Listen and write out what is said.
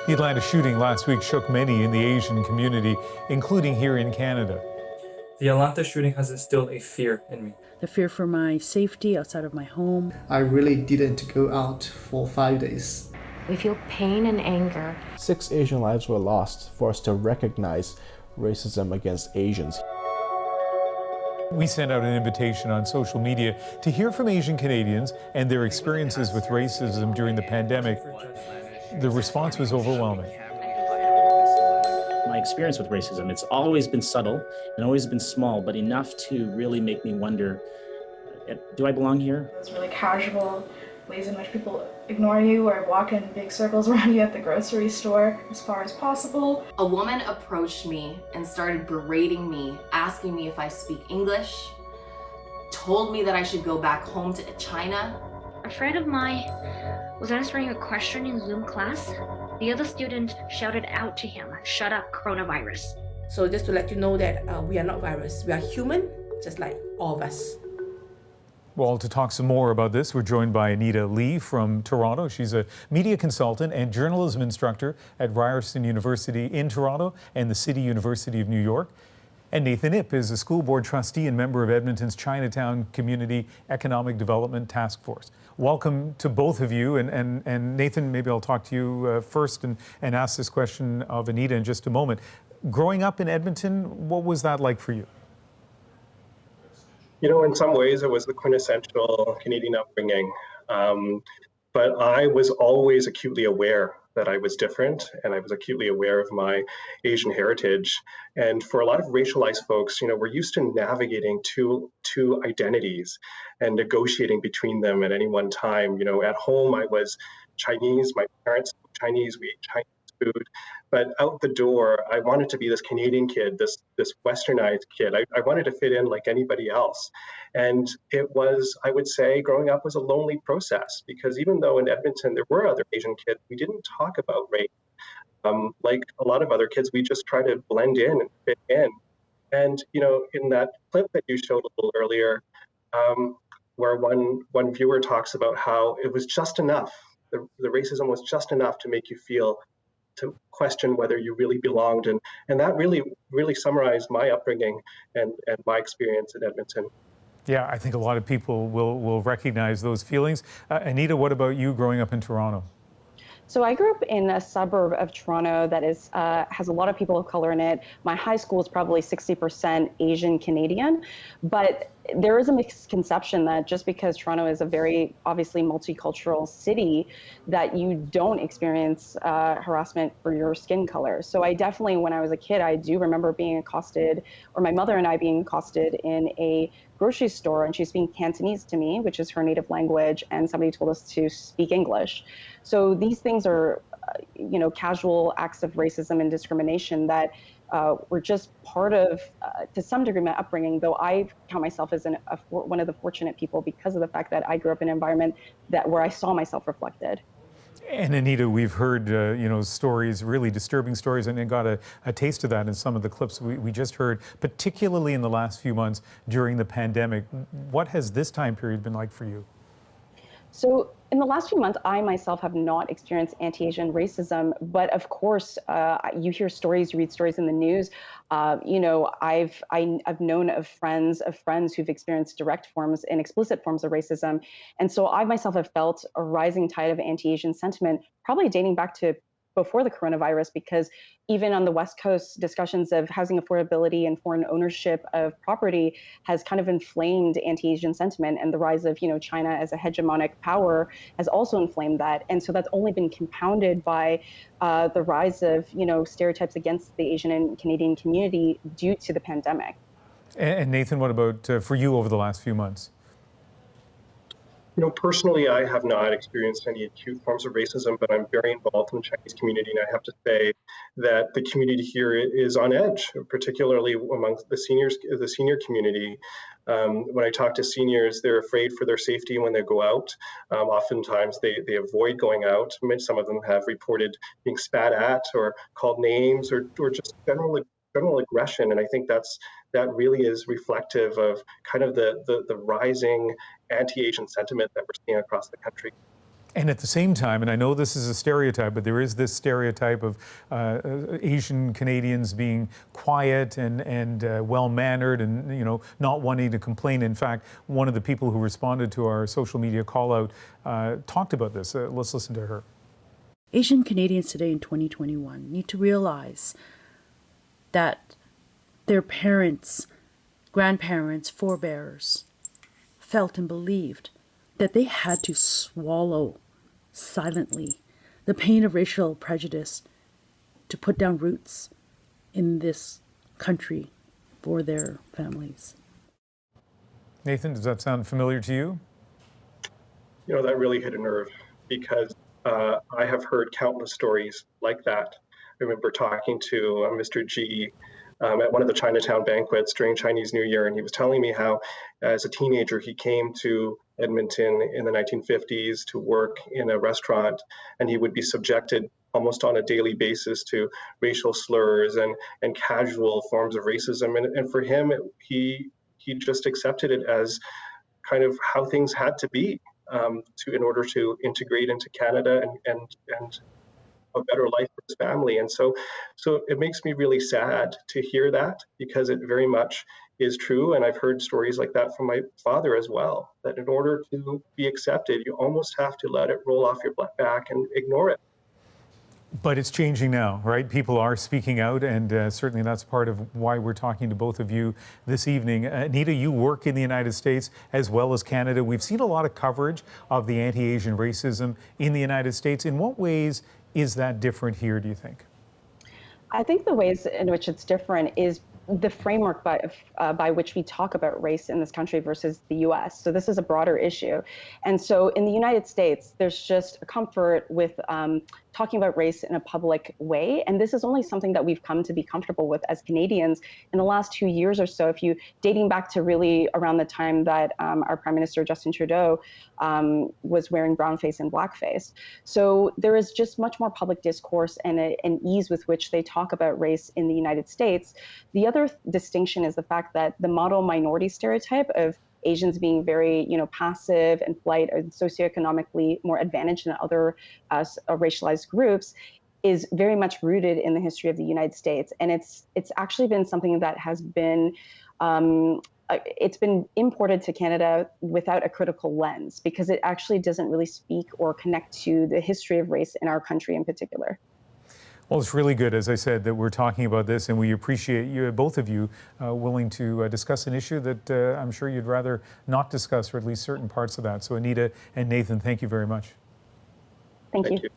The Atlanta shooting last week shook many in the Asian community, including here in Canada. The Atlanta shooting has instilled a fear in me. The fear for my safety outside of my home. I really didn't go out for 5 days. We feel pain and anger. 6 Asian lives were lost for us to recognize racism against Asians. We sent out an invitation on social media to hear from Asian Canadians and their experiences with racism during the pandemic. The response was overwhelming. My experience with racism, it's always been subtle and always been small, but enough to really make me wonder, do I belong here? It's really casual, ways in which people ignore you or walk in big circles around you at the grocery store as far as possible. A woman approached me and started berating me, asking me if I speak English, told me that I should go back home to China. A friend of mine was answering a question in Zoom class. The other student shouted out to him, "Shut up, coronavirus." So just to let you know that we are not virus, we are human, just like all of us. Well, to talk some more about this, we're joined by Anita Li from Toronto. She's a media consultant and journalism instructor at Ryerson University in Toronto and the City University of New York. And Nathan Ip is a school board trustee and member of Edmonton's Chinatown Community Economic Development Task Force. Welcome to both of you. And Nathan, maybe I'll talk to you first and ask this question of Anita in just a moment. Growing up in Edmonton, what was that like for you? You know, in some ways, it was the quintessential Canadian upbringing. But I was always acutely aware that I was different, and I was acutely aware of my Asian heritage. And for a lot of racialized folks, you know, we're used to navigating two identities and negotiating between them at any one time. You know, at home, I was Chinese, my parents were Chinese, we ate Chinese food. But out the door, I wanted to be this Canadian kid, this westernized kid. I wanted to fit in like anybody else. And it was, I would say, growing up was a lonely process, because even though in Edmonton there were other Asian kids, we didn't talk about race. Like a lot of other kids, we just try to blend in and fit in. And, you know, in that clip that you showed a little earlier, where one viewer talks about how it was just enough, the racism was just enough to make you feel, to question whether you really belonged. And that really summarized my upbringing and my experience in Edmonton. Yeah, I think a lot of people will recognize those feelings. Anita, what about you growing up in Toronto? So I grew up in a suburb of Toronto that is has a lot of people of color in it. My high school is probably 60% Asian Canadian, but there is a misconception that just because Toronto is a very obviously multicultural city, that you don't experience harassment for your skin color. So I definitely, when I was a kid, I do remember being accosted, or my mother and I being accosted in a grocery store, and she's speaking Cantonese to me, which is her native language, and somebody told us to speak English. So these things are, you know, casual acts of racism and discrimination that were just part of, to some degree, my upbringing, though I count myself as one of the fortunate people because of the fact that I grew up in an environment where I saw myself reflected. And Anita, we've heard, you know, stories, really disturbing stories, and got a taste of that in some of the clips we just heard, particularly in the last few months during the pandemic. What has this time period been like for you? So in the last few months, I myself have not experienced anti-Asian racism, but of course, you hear stories, you read stories in the news. You know, I've known of friends who've experienced direct forms and explicit forms of racism. And so I myself have felt a rising tide of anti-Asian sentiment, probably dating back to before the coronavirus, because even on the West Coast, discussions of housing affordability and foreign ownership of property has kind of inflamed anti-Asian sentiment, and the rise of, you know, China as a hegemonic power has also inflamed that. And so that's only been compounded by the rise of, you know, stereotypes against the Asian and Canadian community due to the pandemic. And Nathan, what about for you over the last few months? You know, personally, I have not experienced any acute forms of racism, but I'm very involved in the Chinese community, and I have to say that the community here is on edge, particularly among the senior community. When I talk to seniors, they're afraid for their safety when they go out. Oftentimes, they avoid going out. Some of them have reported being spat at or called names, or just general aggression, and I think that really is reflective of kind of the rising anti-Asian sentiment that we're seeing across the country. And at the same time, and I know this is a stereotype, but there is this stereotype of Asian Canadians being quiet and well-mannered and, you know, not wanting to complain. In fact, one of the people who responded to our social media call-out talked about this. Let's listen to her. Asian Canadians today in 2021 need to realize that their parents, grandparents, forebears felt and believed that they had to swallow silently the pain of racial prejudice to put down roots in this country for their families. Nathan, does that sound familiar to you? You know, that really hit a nerve because I have heard countless stories like that. I remember talking to Mr. G at one of the Chinatown banquets during Chinese New Year, and he was telling me how, as a teenager, he came to Edmonton in the 1950s to work in a restaurant, and he would be subjected almost on a daily basis to racial slurs and casual forms of racism. And for him, he just accepted it as kind of how things had to be in order to integrate into Canada and a better life for his family. And so it makes me really sad to hear that, because it very much is true. And I've heard stories like that from my father as well, that in order to be accepted, you almost have to let it roll off your back and ignore it. But it's changing now, right? People are speaking out, and certainly that's part of why we're talking to both of you this evening. Anita, you work in the United States as well as Canada. We've seen a lot of coverage of the anti-Asian racism in the United States. In what ways is that different here, do you think? I think the ways in which it's different is the framework by which we talk about race in this country versus the US. So this is a broader issue. And so in the United States, there's just a comfort with talking about race in a public way. And this is only something that we've come to be comfortable with as Canadians in the last 2 years or so, dating back to really around the time that our Prime Minister Justin Trudeau was wearing brownface and blackface. So there is just much more public discourse and an ease with which they talk about race in the United States. The other distinction is the fact that the model minority stereotype of Asians being very, passive and polite and socioeconomically more advantaged than other racialized groups is very much rooted in the history of the United States. And it's actually been something that has been it's been imported to Canada without a critical lens, because it actually doesn't really speak or connect to the history of race in our country in particular. Well, it's really good, as I said, that we're talking about this, and we appreciate you, both of you, willing to discuss an issue that I'm sure you'd rather not discuss, or at least certain parts of that. So Anita and Nathan, thank you very much. Thank you.